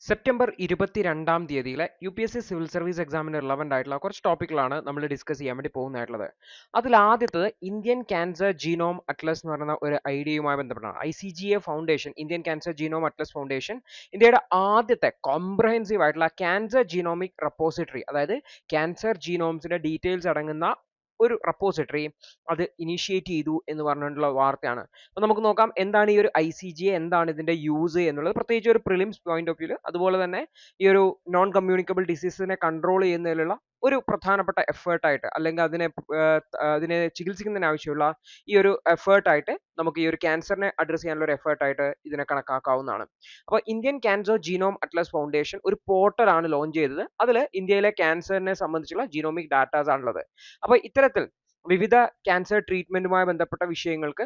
September 22-ാം തീയതിയിലെ UPSC civil service എക്സാമിന് relevant ആയിട്ടുള്ള കുറച്ച് ടോപ്പിക്കുകളാണ് നമ്മൾ ഡിസ്കസ് ചെയ്യാൻ വേണ്ടി പോകുന്നതായിട്ടുള്ളത്. അതിൽ ആദ്യത്തത് ഇന്ത്യൻ ക്യാൻസർ ജീനോം അറ്റ്ലസ് എന്ന് പറയുന്ന ഒരു ഐഡിയയുമായി ബന്ധപ്പെട്ടാണ്. ICGA foundation, Indian cancer genome Atlas foundation ഇന്ത്യയുടെ ആദ്യത്തെ കോംപ്രഹെൻസീവ് ആയിട്ടുള്ള ക്യാൻസർ ജീനോമിക് റെപ്പോസിറ്ററി, അതായത് ക്യാൻസർ ജീനോംസിന്റെ ഡീറ്റെയിൽസ് അടങ്ങുന്ന ഒരു റെപ്പോസിറ്ററി അത് ഇനീഷ്യേറ്റ് ചെയ്തു എന്ന് പറഞ്ഞിട്ടുള്ള വാർത്തയാണ്. അപ്പോൾ നമുക്ക് നോക്കാം എന്താണ് ഈ ഒരു ICGA, എന്താണ് ഇതിന്റെ യൂസ് എന്നുള്ളത്, പ്രത്യേകിച്ച് ഒരു പ്രിലിംസ് പോയിന്റ് ഓഫ് വ്യൂ, അതുപോലെ തന്നെ ഈ ഒരു നോൺ കമ്മ്യൂണിക്കബിൾ ഡിസീസിനെ കൺട്രോൾ ചെയ്യുന്നതിലുള്ള ഒരു പ്രധാനപ്പെട്ട എഫേർട്ടായിട്ട്, അല്ലെങ്കിൽ അതിനെ ചികിത്സിക്കുന്നതിന് ആവശ്യമുള്ള ഈ ഒരു എഫേർട്ടായിട്ട് നമുക്ക് ഈ ഒരു ക്യാൻസറിനെ അഡ്രസ് ചെയ്യാനുള്ള ഒരു എഫേർട്ടായിട്ട് ഇതിനെ കണക്കാക്കാവുന്നതാണ്. അപ്പോൾ Indian cancer genome Atlas foundation ഒരു പോർട്ടലാണ് ലോഞ്ച് ചെയ്തത്. അതിൽ ഇന്ത്യയിലെ ക്യാൻസറിനെ സംബന്ധിച്ചുള്ള ജീനോമിക് ഡാറ്റാസ് ആണുള്ളത്. അപ്പോൾ ഇത്തരത്തിൽ വിവിധ ക്യാൻസർ ട്രീറ്റ്മെന്റുമായി ബന്ധപ്പെട്ട വിഷയങ്ങൾക്ക്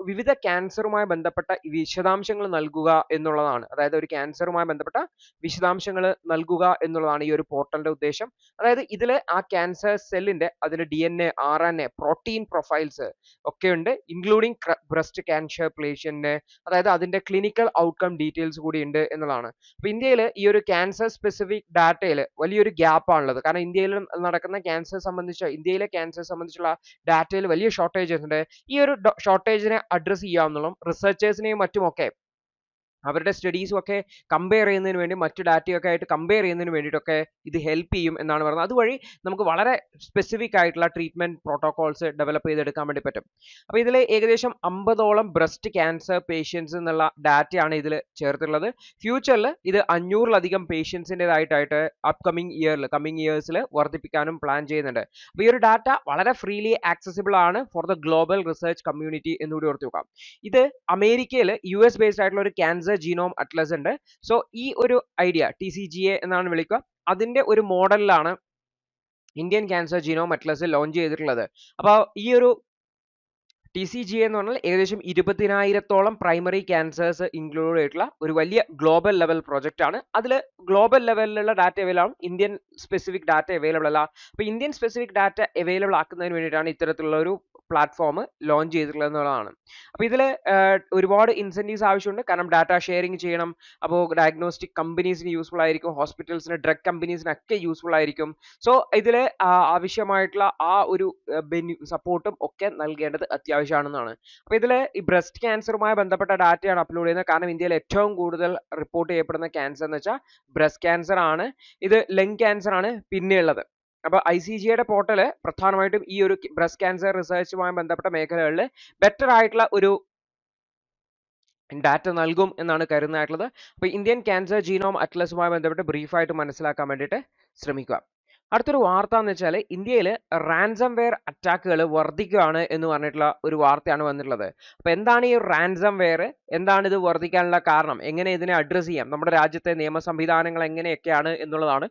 വിവിധ ക്യാൻസറുമായി ബന്ധപ്പെട്ട വിശദാംശങ്ങൾ നൽകുക എന്നുള്ളതാണ്. അതായത് ഒരു ക്യാൻസറുമായി ബന്ധപ്പെട്ട വിശദാംശങ്ങൾ നൽകുക എന്നുള്ളതാണ് ഈ ഒരു പോർട്ടലിന്റെ ഉദ്ദേശം. അതായത് ഇതിൽ ആ ക്യാൻസർ സെല്ലിന്റെ അതിന്റെ DNA, RNA, പ്രോട്ടീൻ പ്രൊഫൈൽസ് ഒക്കെ ഉണ്ട്, ഇൻക്ലൂഡിങ് ബ്രസ്റ്റ് ക്യാൻസർ പേഷ്യന്റിന്, അതായത് അതിന്റെ ക്ലിനിക്കൽ ഔട്ട്കം ഡീറ്റെയിൽസ് കൂടി ഉണ്ട് എന്നുള്ളതാണ്. അപ്പൊ ഇന്ത്യയിൽ ഈ ഒരു ക്യാൻസർ സ്പെസിഫിക് ഡാറ്റയിൽ വലിയൊരു ഗ്യാപ്പ് ആണുള്ളത്. കാരണം ഇന്ത്യയിൽ നടക്കുന്ന ഇന്ത്യയിലെ ക്യാൻസർ സംബന്ധിച്ചുള്ള ഡാറ്റയിൽ വലിയ ഷോർട്ടേജസ് ഉണ്ട്. ഈ ഒരു ഷോർട്ടേജിനെ അഡ്രസ് ചെയ്യാവുന്നതും റിസർച്ചേഴ്സിനെയും മറ്റുമൊക്കെ അവരുടെ സ്റ്റഡീസും ഒക്കെ കമ്പയർ ചെയ്യുന്നതിന് വേണ്ടി, മറ്റു ഡാറ്റയൊക്കെ ആയിട്ട് കമ്പയർ ചെയ്യുന്നതിന് വേണ്ടിയിട്ടൊക്കെ ഇത് ഹെൽപ്പ് ചെയ്യും എന്നാണ് പറയുന്നത്. അതുവഴി നമുക്ക് വളരെ സ്പെസിഫിക് ആയിട്ടുള്ള ട്രീറ്റ്മെന്റ് പ്രോട്ടോകോൾസ് ഡെവലപ്പ് ചെയ്തെടുക്കാൻ വേണ്ടി പറ്റും. അപ്പോൾ ഇതിൽ ഏകദേശം 50ഓളം ബ്രസ്റ്റ് ക്യാൻസർ പേഷ്യൻസ് എന്നുള്ള ഡാറ്റയാണ് ഇതിൽ ചേർത്തിട്ടുള്ളത്. ഫ്യൂച്ചറിൽ ഇത് 500-ലധികം പേഷ്യൻസിൻ്റെതായിട്ടായിട്ട് കമ്മിങ് ഇയേഴ്സിൽ വർദ്ധിപ്പിക്കാനും പ്ലാൻ ചെയ്യുന്നുണ്ട്. അപ്പോൾ ഈ ഒരു ഡാറ്റ വളരെ ഫ്രീലി ആക്സസിബിൾ ആണ് for the global research community എന്നുകൂടി ഓർത്ത് വെക്കാം. ഇത് അമേരിക്കയിൽ US ബേസ്ഡ് ആയിട്ടുള്ള ഒരു ക്യാൻസർ ജീനോം അറ്റ്ലസ് ഉണ്ട്. സോ ഈ ഒരു ഐഡിയ TCGA എന്നാണ് വിളിക്കുക. അതിന്റെ ഒരു മോഡലിലാണ് Indian cancer genome atlas launch ചെയ്തിട്ടുള്ളത്. അപ്പോൾ ഈ ഒരു TCGA എന്ന് പറഞ്ഞാൽ ഏകദേശം 20,000-ഓളം പ്രൈമറി ക്യാൻസേഴ്സ് ഇൻക്ലൂഡ് ചെയ്തിട്ടുള്ള ഒരു വലിയ ഗ്ലോബൽ ലെവൽ പ്രോജക്റ്റ് ആണ്. അതിൽ ഗ്ലോബൽ ലെവലിലുള്ള ഡാറ്റ അവൈലബിൾ ആണ്, ഇന്ത്യൻ സ്പെസിഫിക് ഡാറ്റ അവൈലബിൾ അല്ല. അപ്പോൾ ഇന്ത്യൻ സ്പെസിഫിക് ഡാറ്റ അവൈലബിൾ ആക്കുന്നതിന് വേണ്ടിയിട്ടാണ് ഇത്തരത്തിലുള്ള ഒരു പ്ലാറ്റ്ഫോം ലോഞ്ച് ചെയ്തിട്ടുള്ളത് എന്നുള്ളതാണ്. അപ്പോൾ ഇതിൽ ഒരുപാട് ഇൻസെൻറ്റീവ്സ് ആവശ്യമുണ്ട്. കാരണം ഡാറ്റ ഷെയറിങ് ചെയ്യണം. അപ്പോൾ ഡയഗ്നോസ്റ്റിക് കമ്പനീസിന് യൂസ്ഫുൾ ആയിരിക്കും, ഹോസ്പിറ്റൽസിന്, ഡ്രഗ് കമ്പനീസിനൊക്കെ യൂസ്ഫുൾ ആയിരിക്കും. സോ ഇതിൽ ആവശ്യമായിട്ടുള്ള ആ ഒരു സപ്പോർട്ടും ഒക്കെ നൽകേണ്ടത് അത്യാവശ്യമാണെന്നാണ്. അപ്പോൾ ഇതിൽ ഈ ബ്രസ്റ്റ് ക്യാൻസറുമായി ബന്ധപ്പെട്ട ഡാറ്റയാണ് അപ്ലോഡ് ചെയ്യുന്നത്. കാരണം ഇന്ത്യയിൽ ഏറ്റവും കൂടുതൽ റിപ്പോർട്ട് ചെയ്യപ്പെടുന്ന ക്യാൻസർ എന്ന് വെച്ചാൽ ബ്രസ്റ്റ് ക്യാൻസർ ആണ്. ഇത് ലങ് ക്യാൻസർ ആണ് പിന്നെയുള്ളത്. അപ്പോൾ ICGA പോർട്ടൽ പ്രധാനമായിട്ടും ഈ ഒരു ബ്രസ്റ്റ് ക്യാൻസർ റിസർച്ചുമായി ബന്ധപ്പെട്ട മേഖലകളിൽ ബെറ്റർ ആയിട്ടുള്ള ഒരു ഡാറ്റ നൽകും എന്നാണ് കരുതുന്നതായിട്ടുള്ളത്. അപ്പോൾ ഇന്ത്യൻ ക്യാൻസർ ജീനോം അറ്റ്ലസുമായി ബന്ധപ്പെട്ട് ബ്രീഫായിട്ട് മനസ്സിലാക്കാൻ വേണ്ടിയിട്ട് ശ്രമിക്കുക. അടുത്തൊരു വാർത്ത എന്ന് വെച്ചാൽ ഇന്ത്യയിൽ റാൻസം വെയർ അറ്റാക്കുകൾ വർദ്ധിക്കുകയാണ് എന്ന് പറഞ്ഞിട്ടുള്ള ഒരു വാർത്തയാണ് വന്നിട്ടുള്ളത്. അപ്പോൾ എന്താണ് ഈ റാൻസം വെയർ, എന്താണ് ഇത് വർദ്ധിക്കാനുള്ള കാരണം, എങ്ങനെ ഇതിനെ അഡ്രസ് ചെയ്യാം, നമ്മുടെ രാജ്യത്തെ നിയമ സംവിധാനങ്ങൾ എങ്ങനെയൊക്കെയാണ് എന്നുള്ളതാണ്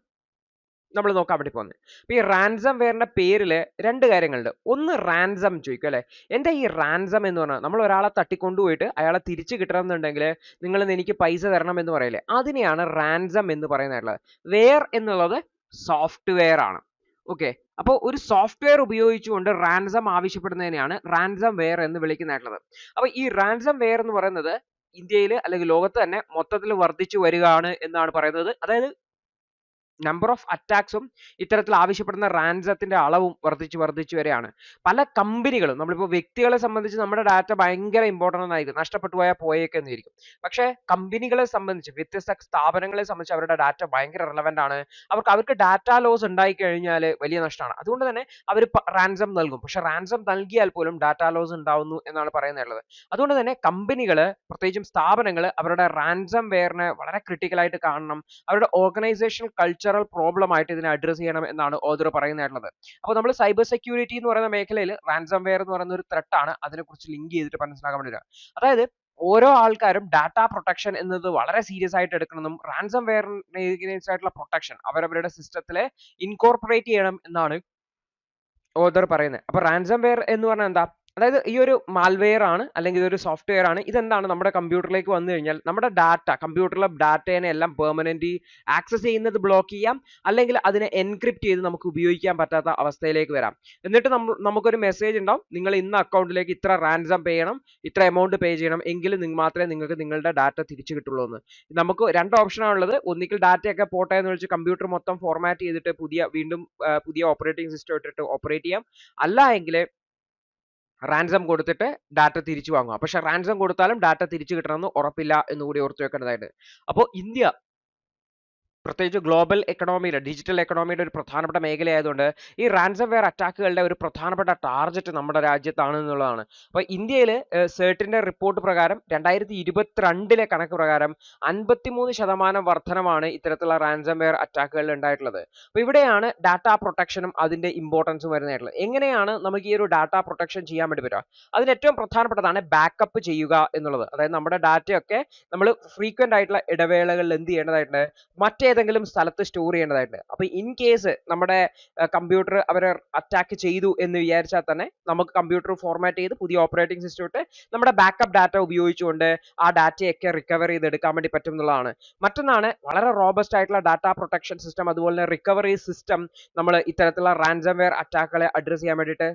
നമ്മൾ നോക്കാൻ വേണ്ടി പോകുന്നത്. അപ്പോൾ ഈ റാൻസം വെയറിന്റെ പേരിൽ രണ്ട് കാര്യങ്ങളുണ്ട്. ഒന്ന് റാൻസം ചോദിക്കും അല്ലേ, എന്താ ഈ റാൻസം എന്ന് പറഞ്ഞാൽ, നമ്മൾ ഒരാളെ തട്ടിക്കൊണ്ടുപോയിട്ട് അയാളെ തിരിച്ചു കിട്ടണമെന്നുണ്ടെങ്കിൽ നിങ്ങൾ എനിക്ക് പൈസ തരണം എന്ന് പറയില്ലേ, അതിനെയാണ് റാൻസം എന്ന് പറയുന്നത്. വെയർ എന്നുള്ളത് സോഫ്റ്റ്വെയർ ആണ്. ഓക്കെ, അപ്പോൾ ഒരു സോഫ്റ്റ്വെയർ ഉപയോഗിച്ചുകൊണ്ട് റാൻസം ആവശ്യപ്പെടുന്നതിനെയാണ് റാൻസം വെയർ എന്ന് വിളിക്കുന്നതായിട്ടുള്ളത്. അപ്പോൾ ഈ റാൻസം വെയർ എന്ന് പറയുന്നത് ഇന്ത്യയിൽ അല്ലെങ്കിൽ ലോകത്ത് തന്നെ മൊത്തത്തിൽ വർദ്ധിച്ചു വരികയാണ് എന്നാണ് പറയുന്നത്. അതായത് നമ്പർ ഓഫ് അറ്റാക്സും ഇത്തരത്തിൽ ആവശ്യപ്പെടുന്ന റാൻസത്തിന്റെ അളവും വർദ്ധിച്ചു വരികയാണ്. പല കമ്പനികളും, നമ്മളിപ്പോൾ വ്യക്തികളെ സംബന്ധിച്ച് നമ്മുടെ ഡാറ്റ ഭയങ്കര ഇമ്പോർട്ടൻ്റ് ആയിരിക്കും, നഷ്ടപ്പെട്ടു പോയാൽ പോയേക്കെന്നിരിക്കും. പക്ഷേ കമ്പനികളെ സംബന്ധിച്ച്, വ്യത്യസ്ത സ്ഥാപനങ്ങളെ സംബന്ധിച്ച് അവരുടെ ഡാറ്റ ഭയങ്കര റിലവൻ്റ് ആണ്. അവർക്ക് ഡാറ്റ ലോസ് ഉണ്ടായി കഴിഞ്ഞാൽ വലിയ നഷ്ടമാണ്. അതുകൊണ്ട് തന്നെ അവർ റാൻസം നൽകും. പക്ഷെ റാൻസം നൽകിയാൽ പോലും ഡാറ്റ ലോസ് ഉണ്ടാവുന്നു എന്നാണ് പറയുന്നത്. അതുകൊണ്ട് തന്നെ കമ്പനികൾ, പ്രത്യേകിച്ചും സ്ഥാപനങ്ങൾ, അവരുടെ റാൻസം വെയറിനെ വളരെ ക്രിട്ടിക്കലായിട്ട് കാണണം. അവരുടെ ഓർഗനൈസേഷണൽ കൾച്ചറൽ പ്രോബ്ലം ആയിട്ട് ഇതിനെ അഡ്രസ് ചെയ്യണം എന്നാണ് ഓദർ പറയുന്നത്. അപ്പോൾ നമ്മൾ സൈബർ സെക്യൂരിറ്റി എന്ന് പറയുന്ന മേഖലയിൽ റാൻസം വെയർ എന്ന് പറയുന്ന ഒരു ത്രെട്ട് ആണ്, അതിനെക്കുറിച്ച് ലിങ്ക് ചെയ്തിട്ട് മനസ്സിലാക്കാൻ വേണ്ടിയിട്ട്. അതായത് ഓരോ ആൾക്കാരും ഡാറ്റ പ്രൊട്ടക്ഷൻ എന്നത് വളരെ സീരിയസ് ആയിട്ട് എടുക്കണമെന്നും റാൻസം വെയറിന് ആയിട്ടുള്ള പ്രൊട്ടക്ഷൻ അവരവരുടെ സിസ്റ്റത്തിൽ ഇൻകോർപ്പറേറ്റ് ചെയ്യണം എന്നാണ് ഓദർ പറയുന്നത്. അപ്പോൾ റാൻസം വെയർ എന്ന് പറഞ്ഞാൽ എന്താ, അതായത് ഈ ഒരു മാൽവെയർ ആണ് അല്ലെങ്കിൽ ഇതൊരു സോഫ്റ്റ്വെയർ ആണ്. ഇതെന്താണ് നമ്മുടെ കമ്പ്യൂട്ടറിലേക്ക് വന്നു കഴിഞ്ഞാൽ നമ്മുടെ കമ്പ്യൂട്ടറിലെ ഡാറ്റേനെ എല്ലാം പെർമനന്റ് ആക്സസ് ചെയ്യുന്നത് ബ്ലോക്ക് ചെയ്യാം, അല്ലെങ്കിൽ അതിനെ എൻക്രിപ്റ്റ് ചെയ്ത് നമുക്ക് ഉപയോഗിക്കാൻ പറ്റാത്ത അവസ്ഥയിലേക്ക് വരാം. എന്നിട്ട് നമുക്കൊരു മെസ്സേജ് ഉണ്ടാവും, നിങ്ങൾ ഇന്ന അക്കൗണ്ടിലേക്ക് ഇത്ര റാൻസം പേ ചെയ്യണം, ഇത്ര എമൗണ്ട് പേ ചെയ്യണം, എങ്കിൽ മാത്രമേ നിങ്ങൾക്ക് നിങ്ങളുടെ ഡാറ്റ തിരിച്ചു കിട്ടുള്ളൂ എന്ന്. നമുക്ക് രണ്ട് ഓപ്ഷനാണ് ഉള്ളത്. ഒന്നിക്കൽ ഡാറ്റയൊക്കെ പോട്ടെ എന്ന് വെച്ച് കമ്പ്യൂട്ടർ മൊത്തം ഫോർമാറ്റ് ചെയ്തിട്ട് വീണ്ടും പുതിയ ഓപ്പറേറ്റിംഗ് സിസ്റ്റം ഇട്ടിട്ട് ഓപ്പറേറ്റ് ചെയ്യാം. അല്ല എങ്കിൽ റാൻസം കൊടുത്തിട്ട് ഡാറ്റ തിരിച്ചു വാങ്ങുക. പക്ഷെ റാൻസം കൊടുത്താലും ഡാറ്റ തിരിച്ചു കിട്ടണമെന്ന് ഉറപ്പില്ല എന്നുകൂടി ഓർത്തു വെക്കേണ്ടതായിട്ട്. അപ്പോൾ ഇന്ത്യ പ്രത്യേകിച്ച് ഗ്ലോബൽ എക്കണോമിയുടെ ഡിജിറ്റൽ എക്കണോമിയുടെ ഒരു പ്രധാനപ്പെട്ട മേഖലയായതുകൊണ്ട് ഈ റാൻസം വെയർ അറ്റാക്കുകളുടെ ഒരു പ്രധാനപ്പെട്ട ടാർഗറ്റ് നമ്മുടെ രാജ്യത്താണ് എന്നുള്ളതാണ്. അപ്പോൾ ഇന്ത്യയിൽ സെർട്ടിന്റെ റിപ്പോർട്ട് പ്രകാരം 2022 കണക്ക് പ്രകാരം 53% വർധനമാണ് ഇത്തരത്തിലുള്ള റാൻസം വെയർ അറ്റാക്കുകളിൽ ഉണ്ടായിട്ടുള്ളത്. അപ്പോൾ ഇവിടെയാണ് ഡാറ്റ പ്രൊട്ടക്ഷനും അതിന്റെ ഇമ്പോർട്ടൻസും വരുന്നതായിട്ടുള്ളത്. എങ്ങനെയാണ് നമുക്ക് ഈ ഒരു ഡാറ്റ പ്രൊട്ടക്ഷൻ ചെയ്യാൻ വേണ്ടി പറ്റുക? അതിന് ഏറ്റവും പ്രധാനപ്പെട്ടതാണ് ബാക്കപ്പ് ചെയ്യുക എന്നുള്ളത്. അതായത് നമ്മുടെ ഡാറ്റയൊക്കെ നമ്മൾ ഫ്രീക്വന്റ് ആയിട്ടുള്ള ഇടവേളകളിൽ എന്ത് ചെയ്യേണ്ടതായിട്ടുണ്ട്, മറ്റേതെങ്കിലും സ്ഥലത്ത് സ്റ്റോർ ചെയ്യേണ്ടതായിട്ടുണ്ട്. അപ്പോൾ ഇൻ കേസ് നമ്മുടെ കമ്പ്യൂട്ടർ അവരെ അറ്റാക്ക് ചെയ്തു എന്ന് വിചാരിച്ചാൽ തന്നെ നമുക്ക് കമ്പ്യൂട്ടർ ഫോർമാറ്റ് ചെയ്ത് പുതിയ ഓപ്പറേറ്റിംഗ് സിസ്റ്റം ഇട്ട് നമ്മുടെ ബാക്കപ്പ് ഡാറ്റ ഉപയോഗിച്ചുകൊണ്ട് ആ ഡാറ്റയൊക്കെ റിക്കവർ ചെയ്തെടുക്കാൻ വേണ്ടി പറ്റും എന്നുള്ളതാണ്. മറ്റൊന്നാണ് വളരെ റോബസ്റ്റ് ആയിട്ടുള്ള ഡാറ്റ പ്രൊട്ടക്ഷൻ സിസ്റ്റം, അതുപോലെ തന്നെ റിക്കവറി സിസ്റ്റം നമ്മൾ ഇത്തരത്തിലുള്ള റാൻസം വെയർ അറ്റാക്കുകളെ അഡ്രസ് ചെയ്യാൻ വേണ്ടിയിട്ട്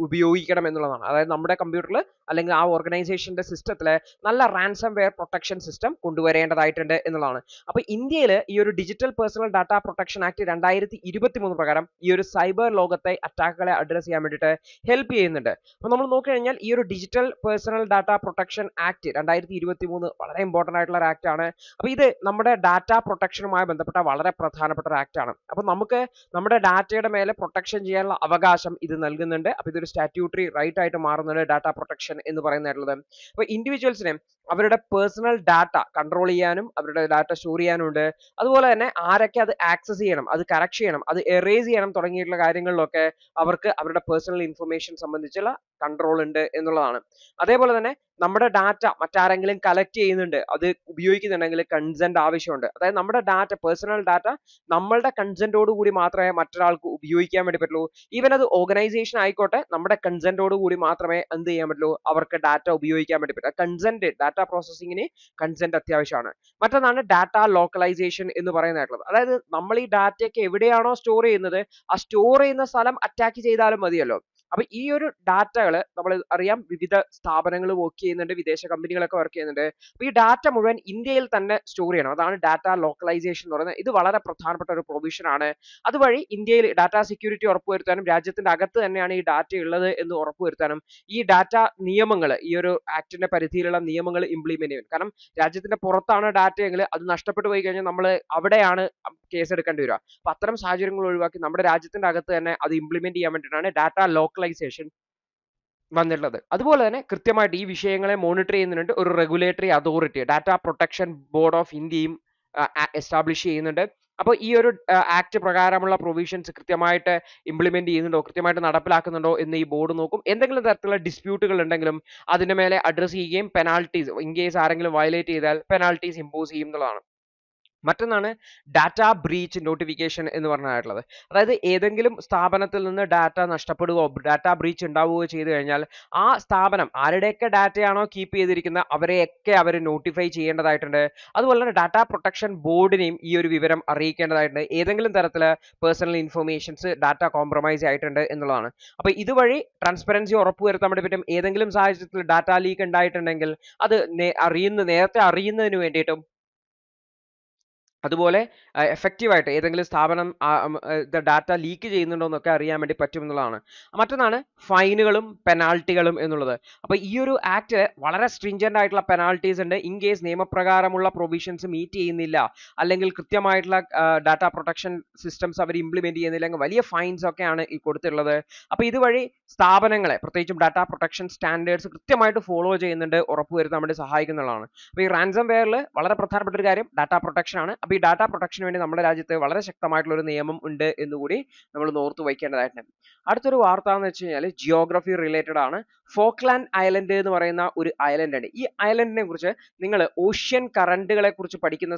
ഉപയോഗിക്കണം എന്നുള്ളതാണ്. അതായത് നമ്മുടെ കമ്പ്യൂട്ടറിൽ അല്ലെങ്കിൽ ആ ഓർഗനൈസേഷന്റെ സിസ്റ്റത്തിൽ നല്ല റാൻസം വെയർ പ്രൊട്ടക്ഷൻ സിസ്റ്റം കൊണ്ടുവരേണ്ടതായിട്ടുണ്ട് എന്നുള്ളതാണ്. അപ്പോൾ ഇന്ത്യയിൽ ഈ ഒരു digital personal data protection act 2023 പ്രകാരം ഈ ഒരു സൈബർ ലോകത്തെ അറ്റാക്കുകളെ അഡ്രസ് ചെയ്യാൻ വേണ്ടിയിട്ട് ഹെൽപ്പ് ചെയ്യുന്നുണ്ട്. അപ്പോൾ നമ്മൾ നോക്കിക്കഴിഞ്ഞാൽ ഈ ഒരു digital personal data protection act 2023 വളരെ ഇമ്പോർട്ടന്റ് ആയിട്ടുള്ള ഒരു ആക്ട് ആണ്. അപ്പോൾ ഇത് നമ്മുടെ ഡാറ്റ പ്രൊട്ടക്ഷനുമായി ബന്ധപ്പെട്ട വളരെ പ്രധാനപ്പെട്ട ഒരു ആക്ട് ആണ്. അപ്പോൾ നമുക്ക് നമ്മുടെ ഡാറ്റയുടെ മേലെ പ്രൊട്ടക്ഷൻ ചെയ്യാനുള്ള അവകാശം ഇത് നൽകുന്നുണ്ട്. അപ്പോൾ ഇതൊരു സ്റ്റാറ്റ്യൂട്ടറി റൈറ്റ് ആയിട്ട് മാറുന്നുണ്ട് ഡാറ്റ പ്രൊട്ടക്ഷൻ എന്ന് പറയുന്നത്. അപ്പോൾ ഇൻഡിവിജ്വൽസിനെ അവരുടെ പേഴ്സണൽ ഡാറ്റ കൺട്രോൾ ചെയ്യാനും അവരുടെ ഡാറ്റ സ്റ്റോർ ചെയ്യാനും ഉണ്ട്. അതുപോലെ തന്നെ ആരൊക്കെ അത് ആക്സസ് ചെയ്യണം, അത് കറക്റ്റ് ചെയ്യണം, അത് എറേസ് ചെയ്യണം തുടങ്ങിയിട്ടുള്ള കാര്യങ്ങളിലൊക്കെ അവർക്ക് അവരുടെ പേഴ്സണൽ ഇൻഫർമേഷൻ സംബന്ധിച്ചുള്ള കൺട്രോൾ ഉണ്ട് എന്നുള്ളതാണ്. അതേപോലെ തന്നെ നമ്മുടെ ഡാറ്റ മറ്റാരെങ്കിലും കളക്ട് ചെയ്യുന്നുണ്ട്, അത് ഉപയോഗിക്കുന്നുണ്ടെങ്കിൽ കൺസെന്റ് ആവശ്യമുണ്ട്. അതായത് നമ്മുടെ ഡാറ്റ പേഴ്സണൽ ഡാറ്റ നമ്മളുടെ കൺസെന്റോട് കൂടി മാത്രമേ മറ്റൊരാൾക്ക് ഉപയോഗിക്കാൻ വേണ്ടി പറ്റുള്ളൂ. ഈവൻ അത് ഓർഗനൈസേഷൻ ആയിക്കോട്ടെ, നമ്മുടെ കൺസെന്റോട് കൂടി മാത്രമേ എന്ത് ചെയ്യാൻ പറ്റുള്ളൂ, അവർക്ക് ഡാറ്റ ഉപയോഗിക്കാൻ വേണ്ടി പറ്റും. കൺസെന്റ് ഡാറ്റ പ്രോസസ്സിങ്ങിന് കൺസെന്റ് അത്യാവശ്യമാണ്. മറ്റൊന്നാണ് ഡാറ്റ ലോക്കലൈസേഷൻ എന്ന് പറയുന്നതായിട്ടുള്ളത്. അതായത് നമ്മൾ ഈ ഡാറ്റയൊക്കെ എവിടെയാണോ സ്റ്റോർ ചെയ്യുന്നത്, ആ സ്റ്റോർ ചെയ്യുന്ന സ്ഥലം അറ്റാക്ക് ചെയ്താലും മതിയല്ലോ. അപ്പൊ ഈ ഒരു ഡാറ്റകൾ നമ്മൾ അറിയാം, വിവിധ സ്ഥാപനങ്ങൾ വർക്ക് ചെയ്യുന്നുണ്ട്, വിദേശ കമ്പനികളൊക്കെ വർക്ക് ചെയ്യുന്നുണ്ട്. അപ്പൊ ഈ ഡാറ്റ മുഴുവൻ ഇന്ത്യയിൽ തന്നെ സ്റ്റോർ ചെയ്യണം. അതാണ് ഡാറ്റ ലോക്കലൈസേഷൻ എന്ന് പറയുന്നത്. ഇത് വളരെ പ്രധാനപ്പെട്ട ഒരു പ്രൊവിഷൻ ആണ്. അതുവഴി ഇന്ത്യയിൽ ഡാറ്റ സെക്യൂരിറ്റി ഉറപ്പുവരുത്താനും രാജ്യത്തിന്റെ അകത്ത് തന്നെയാണ് ഈ ഡാറ്റ ഉള്ളത് എന്ന് ഉറപ്പുവരുത്താനും ഈ ഡാറ്റ നിയമങ്ങൾ, ഈ ഒരു ആക്ടിന്റെ പരിധിയിലുള്ള നിയമങ്ങൾ ഇംപ്ലിമെന്റ് ചെയ്യും. കാരണം രാജ്യത്തിന്റെ പുറത്താണ് ഡാറ്റ എങ്കിൽ അത് നഷ്ടപ്പെട്ടു പോയി കഴിഞ്ഞാൽ നമ്മൾ അവിടെയാണ് കേസ് എടുക്കേണ്ടി വരിക. അപ്പൊ അത്തരം സാഹചര്യങ്ങൾ ഒഴിവാക്കി നമ്മുടെ രാജ്യത്തിന്റെ അകത്ത് തന്നെ അത് ഇംപ്ലിമെന്റ് ചെയ്യാൻ വേണ്ടിയിട്ടാണ് ഡാറ്റ ലോക്കലൈസേഷൻ വന്നിട്ടുള്ളത്. അതുപോലെ തന്നെ കൃത്യമായിട്ട് ഈ വിഷയങ്ങളെ മോണിറ്റർ ചെയ്യുന്നുണ്ട് ഒരു regulatory authority, data protection board of ഇന്ത്യയും എസ്റ്റാബ്ലിഷ് ചെയ്യുന്നുണ്ട്. അപ്പോൾ ഈ ഒരു ആക്ട് പ്രകാരമുള്ള പ്രൊവിഷൻസ് കൃത്യമായിട്ട് ഇംപ്ലിമെന്റ് ചെയ്യുന്നുണ്ടോ, കൃത്യമായിട്ട് നടപ്പിലാക്കുന്നുണ്ടോ എന്ന് ഈ ബോർഡ് നോക്കും. എന്തെങ്കിലും തരത്തിലുള്ള ഡിസ്പ്യൂട്ടുകൾ ഉണ്ടെങ്കിലും അതിന്റെ മേലെ അഡ്രസ് ചെയ്യുകയും പെനാൽറ്റീസ്, ഇൻ കേസ് ആരെങ്കിലും വയലേറ്റ് ചെയ്താൽ പെനാൽറ്റീസ് ഇമ്പോസ് ചെയ്യും എന്നുള്ളതാണ്. മറ്റൊന്നാണ് ഡാറ്റ ബ്രീച്ച് നോട്ടിഫിക്കേഷൻ എന്ന് പറഞ്ഞിട്ടുള്ളത്. അതായത് ഏതെങ്കിലും സ്ഥാപനത്തിൽ നിന്ന് ഡാറ്റ നഷ്ടപ്പെടുകയോ ഡാറ്റ ബ്രീച്ച് ഉണ്ടാവുകയോ ചെയ്തു കഴിഞ്ഞാൽ ആ സ്ഥാപനം ആരുടെയൊക്കെ ഡാറ്റയാണോ കീപ്പ് ചെയ്തിരിക്കുന്നത് അവരെയൊക്കെ അവർ നോട്ടിഫൈ ചെയ്യേണ്ടതായിട്ടുണ്ട്. അതുപോലെ തന്നെ ഡാറ്റ പ്രൊട്ടക്ഷൻ ബോർഡിനെയും ഈ ഒരു വിവരം അറിയിക്കേണ്ടതായിട്ടുണ്ട് ഏതെങ്കിലും തരത്തിൽ പേഴ്സണൽ ഇൻഫർമേഷൻസ് ഡാറ്റ കോംപ്രമൈസ് ആയിട്ടുണ്ട് എന്നുള്ളതാണ്. അപ്പോൾ ഇതുവഴി ട്രാൻസ്പെറൻസി ഉറപ്പുവരുത്താൻ വേണ്ടി പറ്റും. ഏതെങ്കിലും സാഹചര്യത്തിൽ ഡാറ്റ ലീക്ക് ഉണ്ടായിട്ടുണ്ടെങ്കിൽ അത് നേരത്തെ അറിയുന്നതിന് വേണ്ടിയിട്ടും, അതുപോലെ എഫക്റ്റീവായിട്ട് ഏതെങ്കിലും സ്ഥാപനം ഡാറ്റ ലീക്ക് ചെയ്യുന്നുണ്ടോ എന്നൊക്കെ അറിയാൻ വേണ്ടി പറ്റും എന്നുള്ളതാണ്. മറ്റൊന്നാണ് ഫൈനുകളും പെനാൾട്ടികളും എന്നുള്ളത്. അപ്പോൾ ഈ ഒരു ആക്ട് വളരെ സ്ട്രിഞ്ചന്റ് ആയിട്ടുള്ള പെനാൾട്ടീസ് ഉണ്ട്. ഇൻ കേസ് നിയമപ്രകാരമുള്ള പ്രൊവിഷൻസ് മീറ്റ് ചെയ്യുന്നില്ല, അല്ലെങ്കിൽ കൃത്യമായിട്ടുള്ള ഡാറ്റ പ്രൊട്ടക്ഷൻ സിസ്റ്റംസ് അവർ ഇംപ്ലിമെന്റ് ചെയ്യുന്നില്ലെങ്കിൽ വലിയ ഫൈൻസ് ഒക്കെയാണ് ഈ കൊടുത്തിട്ടുള്ളത്. അപ്പോൾ ഇതുവഴി സ്ഥാപനങ്ങളെ പ്രത്യേകിച്ചും ഡാറ്റ പ്രൊട്ടക്ഷൻ സ്റ്റാൻഡേർഡ്സ് കൃത്യമായിട്ട് ഫോളോ ചെയ്യുന്നുണ്ട് ഉറപ്പുവരുത്താൻ വേണ്ടി സഹായിക്കുന്നതാണ്. അപ്പോൾ ഈ റാൻസം വെയറിൽ വളരെ പ്രധാനപ്പെട്ട ഒരു കാര്യം ഡാറ്റ പ്രൊട്ടക്ഷൻ ആണ്. അപ്പോൾ അപ്പോൾ ഈ ഡാറ്റ പ്രൊട്ടക്ഷന് വേണ്ടി നമ്മുടെ രാജ്യത്ത് വളരെ ശക്തമായിട്ടുള്ള ഒരു നിയമം ഉണ്ട് എന്നുകൂടി നമ്മൾ ഓർത്ത് വയ്ക്കേണ്ടതായിട്ടുണ്ട്. അടുത്തൊരു വാർത്ത എന്ന് വെച്ച് കഴിഞ്ഞാൽ ജിയോഗ്രഫി റിലേറ്റഡ് ആണ്. ഫോക്ലാൻഡ് ഐലൻഡ് എന്ന് പറയുന്ന ഒരു ഐലൻഡ് ആണ്. ഈ ഐലൻഡിനെ കുറിച്ച് നിങ്ങൾ ഓഷ്യൻ കറണ്ടുകളെ കുറിച്ച് പഠിക്കുന്ന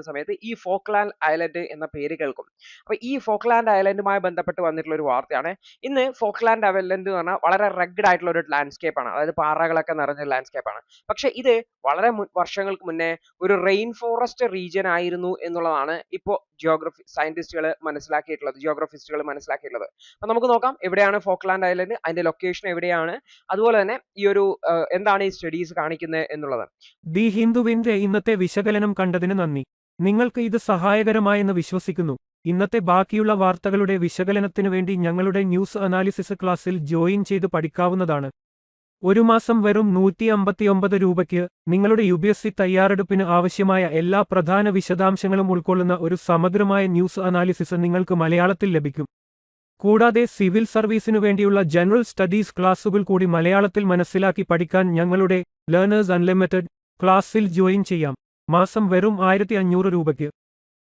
സമയത്ത് ഈ ഫോക്ലാൻഡ് ഐലൻഡ് എന്ന പേര് കേൾക്കും. അപ്പോൾ ഈ ഫോക്ലാൻഡ് ഐലൻഡുമായി ബന്ധപ്പെട്ട് വന്നിട്ടുള്ള ഒരു വാർത്തയാണ്. ഇന്ന് ഫോക്ലാൻഡ് ഐലൻഡ് എന്ന് പറഞ്ഞാൽ വളരെ റഗ്ഡ് ആയിട്ടുള്ള ഒരു ലാൻഡ്സ്കേപ്പ് ആണ്, അതായത് പാറകളൊക്കെ നിറഞ്ഞ ലാൻഡ്സ്കേപ്പ് ആണ്. പക്ഷെ ഇത് വളരെ വർഷങ്ങൾക്ക് മുന്നേ ഒരു റെയിൻ ഫോറസ്റ്റ് റീജിയൻ ആയിരുന്നു എന്നുള്ളതാണ് ഇപ്പോൾ ജിയോഗ്രഫിസ്റ്റുകൾ മനസ്സിലാക്കിയിട്ടുള്ളത്. അപ്പൊ നമുക്ക് നോക്കാം എവിടെയാണ് ഫോക്ലാൻഡ് ഐലൻഡ്, അതിന്റെ ലൊക്കേഷൻ എവിടെയാണ്, അതുപോലെ തന്നെ ഈ ഒരു എന്താണ് ഈ സ്റ്റഡീസ് കാണിക്കുന്നത് എന്നുള്ളത്. ദി ഹിന്ദുവിന്റെ ഇന്നത്തെ വിശകലനം കണ്ടതിന് നന്ദി. നിങ്ങൾക്ക് ഇത് സഹായകരമായെന്ന് വിശ്വസിക്കുന്നു. ഇന്നത്തെ ബാക്കിയുള്ള വാർത്തകളുടെ വിശകലനത്തിനു വേണ്ടി ഞങ്ങളുടെ ന്യൂസ് അനാലിസിസ് ക്ലാസ്സിൽ ജോയിൻ ചെയ്ത് പഠിക്കാവുന്നതാണ്. ഒരു മാസം വെറും 159 രൂപയ്ക്ക് നിങ്ങളുടെ UPSC തയ്യാറെടുപ്പിന് ആവശ്യമായ എല്ലാ പ്രധാന വിശദാംശങ്ങളും ഉൾക്കൊള്ളുന്ന ഒരു സമഗ്രമായ ന്യൂസ് അനാലിസിസ് നിങ്ങൾക്ക് മലയാളത്തിൽ ലഭിക്കും. കൂടാതെ സിവിൽ സർവീസിനു വേണ്ടിയുള്ള ജനറൽ സ്റ്റഡീസ് ക്ലാസുകൾ കൂടി മലയാളത്തിൽ മനസ്സിലാക്കി പഠിക്കാൻ ഞങ്ങളുടെ ലേണേഴ്സ് അൺലിമിറ്റഡ് ക്ലാസ്സിൽ ജോയിൻ ചെയ്യാം. മാസം വെറും 1500 രൂപയ്ക്ക്.